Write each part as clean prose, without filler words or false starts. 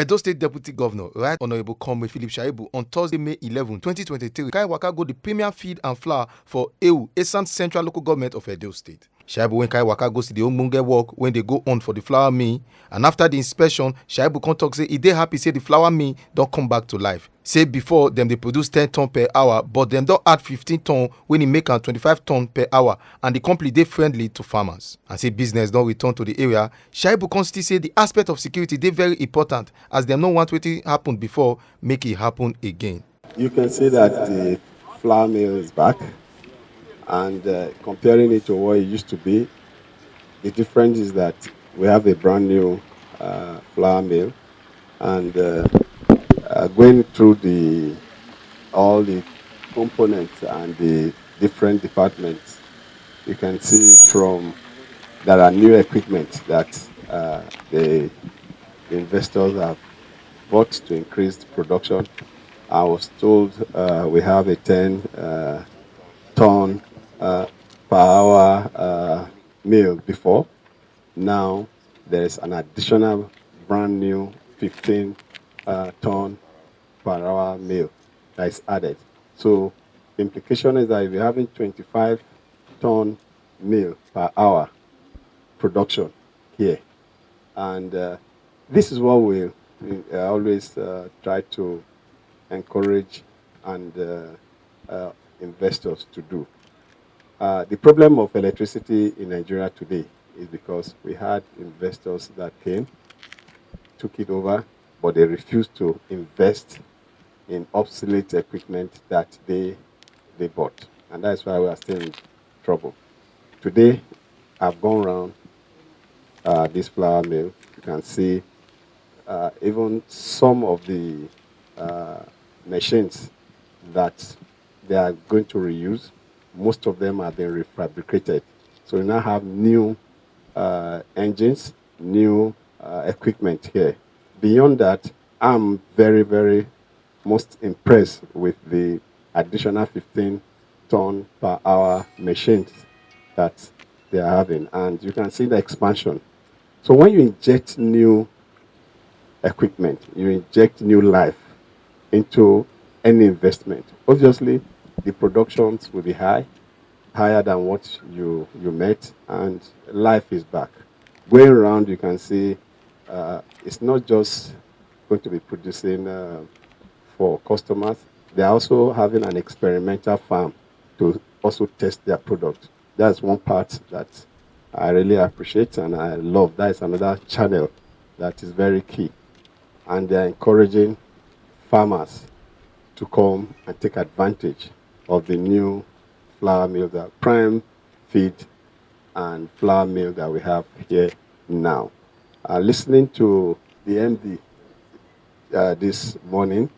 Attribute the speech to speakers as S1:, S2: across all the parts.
S1: Edo State Deputy Governor, Right Honorable Comrade Philip Shaibu, on Thursday, May 11, 2023, carry waka go the premier feed and flour for Ewu, Esan Central Local Government of Edo State. Shaibu when carry waka go see the ogbonge work when they go on for the flour mill, and after the inspection, Shaibu come talk say he dey happy say the flour mill don come back to life. Say before dem dey produce 10 ton per hour, but dem don add 15 ton when e make am 25 ton per hour, and the company dey friendly to farmers. And say business don return to the area, Shaibu come still say the aspect of security dey very important, as dem no want wetin happen before make e happen again.
S2: You can see that the flour mill is back, and comparing it to what it used to be, the difference is that we have a brand new flour mill, and going through all the components and the different departments, you can see there are new equipment that the investors have bought to increase the production. I was told we have a 10 ton per hour mill before. Now there is an additional brand new 15 ton per hour mill that is added. So the implication is that if you're having 25 ton mill per hour production here, and this is what we always try to encourage and investors to do. The problem of electricity in Nigeria today is because we had investors that came, took it over, but they refused to invest in obsolete equipment that they bought. And that's why we are still in trouble. Today, I've gone around this flour mill. You can see even some of the machines that they are going to reuse, most of them have been refabricated. So we now have new engines, new equipment here. Beyond that, I'm very, very most impressed with the additional 15 ton per hour machines that they are having. And you can see the expansion. So when you inject new equipment, you inject new life into any investment, obviously the productions will be higher than what you met, and life is back. Going around, you can see it's not just going to be producing for customers. They're also having an experimental farm to also test their product. That's one part that I really appreciate and I love. That is another channel that is very key. And they're encouraging farmers to come and take advantage of the new flour mill, the prime feed and flour mill that we have here now. Listening to the MD this morning,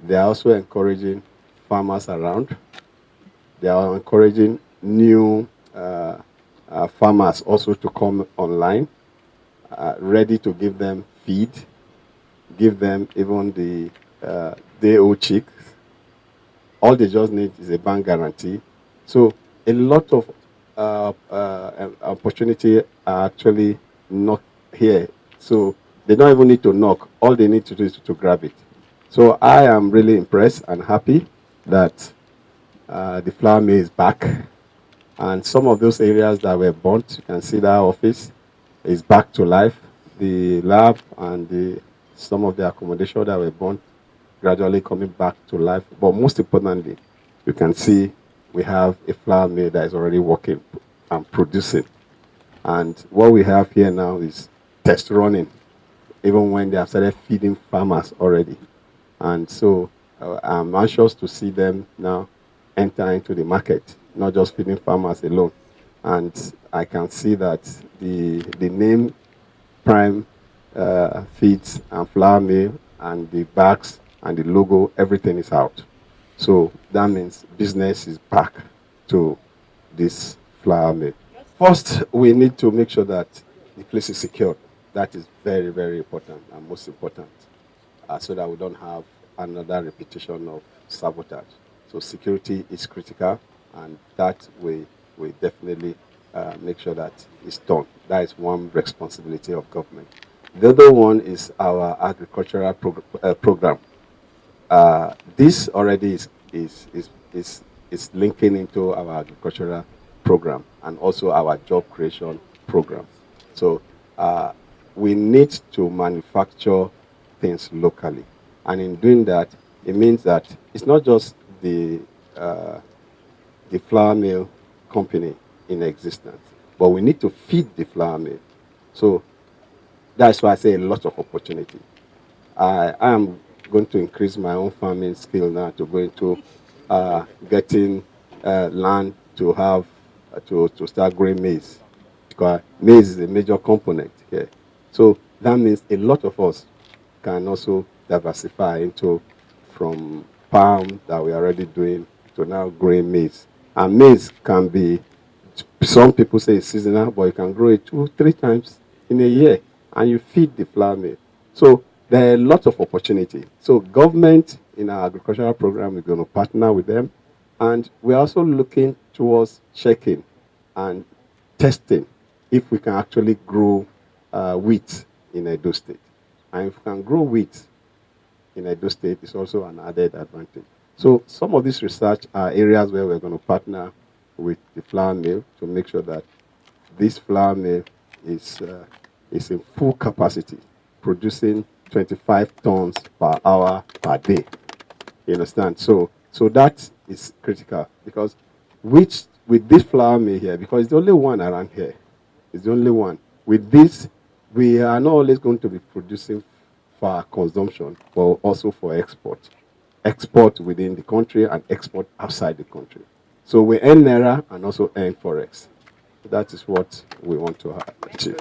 S2: they are also encouraging farmers around. They are encouraging new farmers also to come online, ready to give them feed, give them even the day-old chicks. All they just need is a bank guarantee. So a lot of opportunity are actually not here. So they don't even need to knock. All they need to do is to grab it. So I am really impressed and happy that the flour mill is back. And some of those areas that were burnt, you can see that office is back to life. The lab and some of the accommodation that were burnt gradually coming back to life. But most importantly, you can see we have a flour mill that is already working and producing. And what we have here now is test running, even when they have started feeding farmers already. And so I'm anxious to see them now enter into the market, not just feeding farmers alone. And I can see that the name Prime Feeds and Flour Mill and the bags and the logo, everything is out. So that means business is back to this flour mill. First, we need to make sure that the place is secured. That is very, very important and most important, so that we don't have another repetition of sabotage. So security is critical, and that we definitely make sure that it's done. That is one responsibility of government. The other one is our agricultural program. This already is linking into our agricultural program and also our job creation program. So we need to manufacture things locally, and in doing that, it means that it's not just uh, the flour mill company in existence, but we need to feed the flour mill. So that's why I say a lot of opportunity. I am going to increase my own farming skill now to go into getting land to have to start growing maize, because maize is a major component here. So that means a lot of us can also diversify into from palm that we're already doing to now growing maize. And maize can be, some people say it's seasonal, but you can grow it 2, 3 times in a year and you feed the flour mill. So there are lots of opportunity. So government in our agricultural program is going to partner with them, and we're also looking towards checking and testing if we can actually grow wheat in Edo State. And if we can grow wheat in Edo State, it's also an added advantage. So some of these research are areas where we're going to partner with the flour mill to make sure that this flour mill is in full capacity, producing 25 tons per hour per day. You understand? So that is critical, because with this flour mill here, because it's the only one around here, it's the only one. With this, we are not always going to be producing for our consumption, but also for export. Export within the country and export outside the country. So we earn naira and also earn forex. That is what we want to achieve.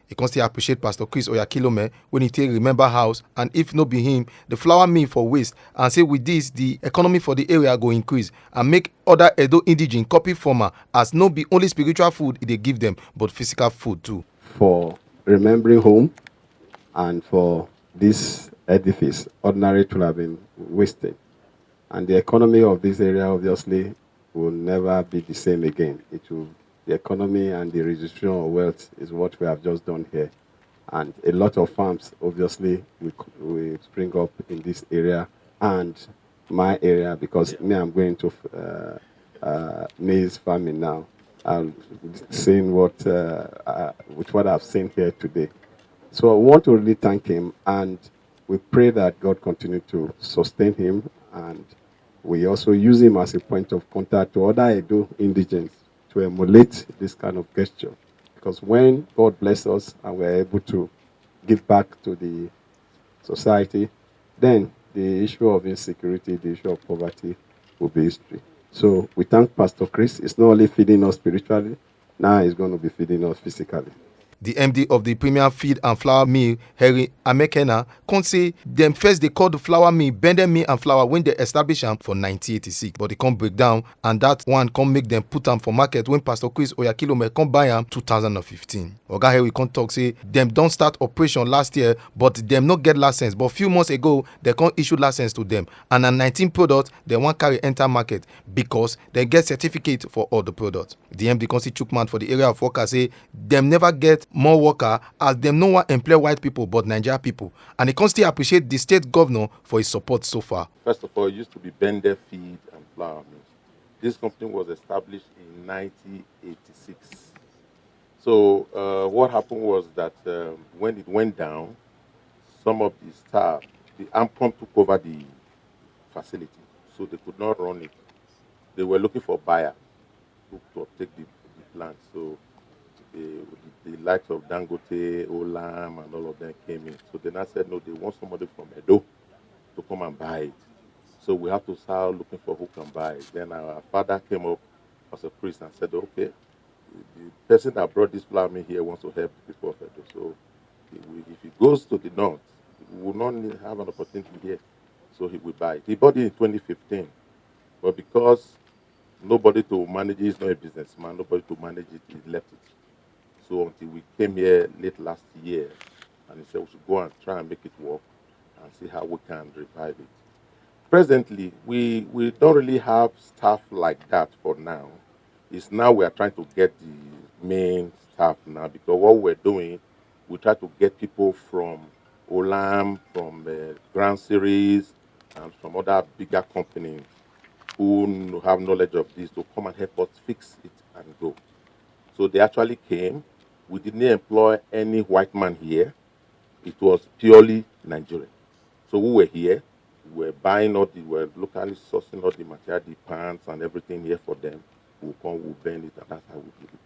S1: He can still appreciate Pastor Chris Oyakhilome when he take remember house, and if no be him, the flour mill for waste, and say with this the economy for the area go increase and make other Edo indigene copy farmer, as no be only spiritual food they give them but physical food too.
S2: For remembering home and for this edifice, ordinary to have been wasted. And the economy of this area obviously will never be the same again. The economy and the redistribution of wealth is what we have just done here. And a lot of farms obviously will spring up in this area and my area, because me, I'm going to maize farming now. I'm seeing with what I've seen here today. So I want to really thank him, and we pray that God continue to sustain him, and we also use him as a point of contact to other Edo indigents to emulate this kind of gesture. Because when God bless us and we're able to give back to the society, then the issue of insecurity, the issue of poverty will be history. So we thank Pastor Chris. It's not only feeding us spiritually, now he's going to be feeding us physically.
S1: The MD of the Premier Feed and Flour Mill, Harry Amekena, can say them first they call the flour mill Bendem Mill and Flour when they establish them for 1986, but they can't break down, and that one can't make them put them for market when Pastor Chris Oyakhilome come buy them 2015. Oga Harry can't talk say them don't start operation last year, but them not get license, but few months ago they can't issue license to them, and a 19 product they want carry enter market because they get certificate for all the products. The MD Consi Chukman for the area of workers say them never get more worker as them no one employ white people but Nigeria people, and he can still appreciate the state governor for his support so far.
S3: First of all, it used to be Bender Feed and Flour Mills. This company was established in 1986. So what happened was that when it went down, some of the staff, the AMCOM took over the facility, so they could not run it. They were looking for a buyer to take the plant. So the likes of Dangote, Olam, and all of them came in. So then I said, no, they want somebody from Edo to come and buy it. So we have to start looking for who can buy it. Then our father came up as a priest and said, okay, the person that brought this flour mill here wants to help the people of Edo. So if he goes to the north, we will not have an opportunity here. So he will buy it. He bought it in 2015. But because nobody to manage it, he's not a businessman, nobody to manage it, he left it. So until we came here late last year, and he said we should go and try and make it work and see how we can revive it. Presently, we don't really have staff like that for now. It's now we are trying to get the main staff now, because what we're doing, We try to get people from Olam, from Grand Series, and from other bigger companies who have knowledge of this to come and help us fix it and go. So they actually came. We didn't employ any white man here. It was purely Nigerian. So we were here. We were buying we were locally sourcing all the material, the pants and everything here for them. We'll come, we'll bend it, and that's how we do it.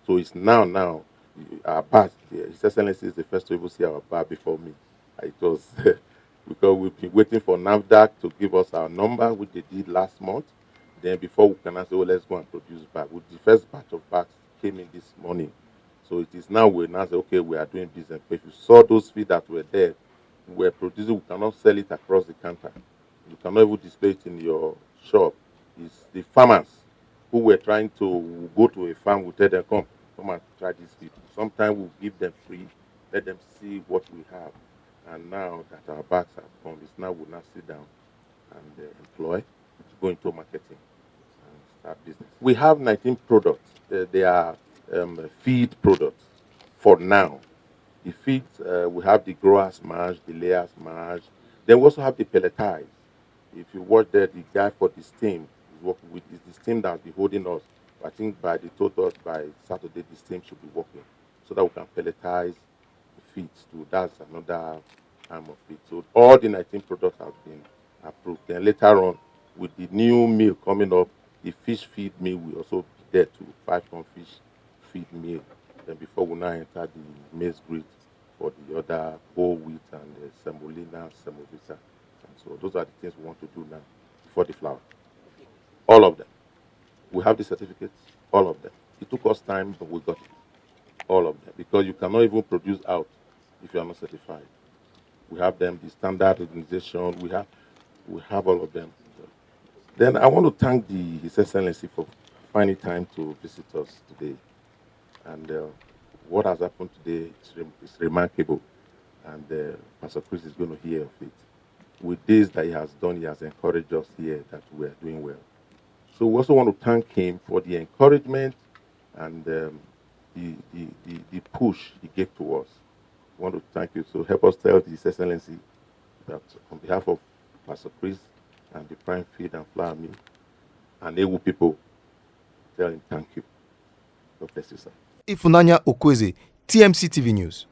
S3: So it's now, our bar, His Excellency is the first to even see our bar before me. It was because we've been waiting for NAFDAC to give us our number, which they did last month. Then before we can say, oh, let's go and produce bag. The first batch of bags came in this morning. So it is now we now say, okay, we are doing business. But if you saw those feet that were there, we were producing, we cannot sell it across the counter. You cannot even display it in your shop. It's the farmers who were trying to go to a farm, we tell them, come and try this feed. Sometimes we'll give them free, let them see what we have. And now that our bags have come, it's now we'll now sit down and employ, go into marketing and start business. We have 19 products. They are feed products for now. The feeds, we have the growers mash, the layers mash. Then we also have the pelletized. If you watch there, the guy for the steam is working with, is the steam that will be holding us. I think by the total, by Saturday, the steam should be working so that we can pelletize the feeds too. That's another arm of it. So all the 19 products have been approved. Then later on, with the new meal coming up, the fish feed meal will also be there too, 5-ton fish feed meal. Then before we now enter the maize grit for the other whole wheat and semolina, semovita. And so those are the things we want to do now before the flour. All of them. We have the certificates, all of them. It took us time, but we got it. All of them. Because you cannot even produce out if you are not certified. We have them, the standard organization, we have all of them. Then I want to thank His Excellency for finding time to visit us today. And what has happened today is remarkable. And Pastor Chris is going to hear of it. With this that he has done, he has encouraged us here that we are doing well. So we also want to thank him for the encouragement and the push he gave to us. We want to thank you. So help us tell His Excellency that on behalf of Pastor Chris and the Prime Feed and Flour Mill and Ewu people, tell him thank you. God bless you, sir.
S1: Ifunanya Okweze, TMC TV News.